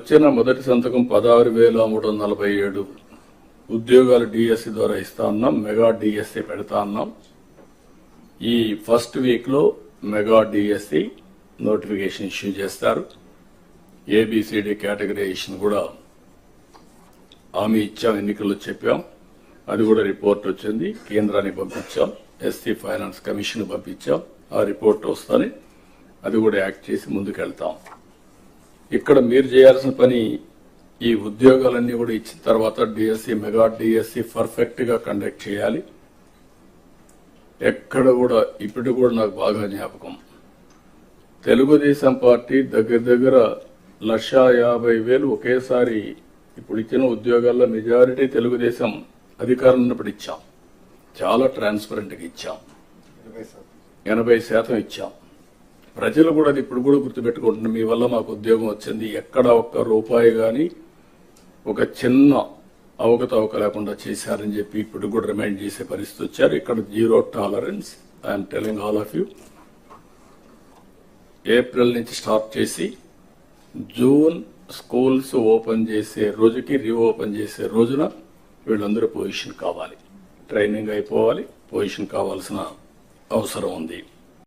వచ్చిన మొదటి సంతకం 16,347 ఉద్యోగాలు డిఎస్సి ద్వారా ఇస్తా ఉన్నాం. మెగా డిఎస్సి పెడతా ఉన్నాం. ఈ ఫస్ట్ వీక్ లో మెగా డిఎస్సి నోటిఫికేషన్ ఇష్యూ చేస్తారు. ఏబిసిడి కేటగరైజేషన్ కూడా హామీ ఇచ్చాం, ఎన్నికల్లో చెప్పాం. అది కూడా రిపోర్ట్ వచ్చింది, కేంద్రానికి పంపించాం. ఎస్సీ ఫైనాన్స్ కమిషన్ పంపించాం. ఆ రిపోర్ట్ వస్తానే అది కూడా యాక్ట్ చేసి ముందుకెళ్తాం. ఇక్కడ మీరు చేయాల్సిన పని ఈ ఉద్యోగాలన్నీ కూడా ఇచ్చిన తర్వాత డిఎస్సి మెగా డిఎస్సి పర్ఫెక్ట్ గా కండక్ట్ చేయాలి. ఎక్కడ కూడా ఇప్పుడు కూడా నాకు బాగా జ్ఞాపకం, తెలుగుదేశం పార్టీ దగ్గర 1,50,000 ఒకేసారి ఇప్పుడు ఇచ్చిన ఉద్యోగాల్లో మెజారిటీ తెలుగుదేశం అధికారం ఉన్నప్పుడు ఇచ్చాం. చాలా ట్రాన్స్పరెంట్ గా ఇచ్చాం. 80% ఇచ్చాం. ప్రజలు కూడా అది ఇప్పుడు కూడా గుర్తుపెట్టుకుంటున్నారు. మీ వల్ల మాకు ఉద్యోగం వచ్చింది, ఎక్కడ ఒక్క రూపాయి గాని ఒక చిన్న అవకతవక లేకుండా చేశారని చెప్పి ఇప్పుడు కూడా రిమైండ్ చేసే పరిస్థితి వచ్చారు. ఇక్కడ zero tolerance. I'm telling all of you. April నుంచి స్టార్ట్ చేసి జూన్ స్కూల్స్ ఓపెన్ చేసే రోజుకి రీఓపెన్ చేసే రోజున వీళ్ళందరూ పొజిషన్ కావాలి, ట్రైనింగ్ అయిపోవాలి, పొజిషన్ కావాల్సిన అవసరం ఉంది.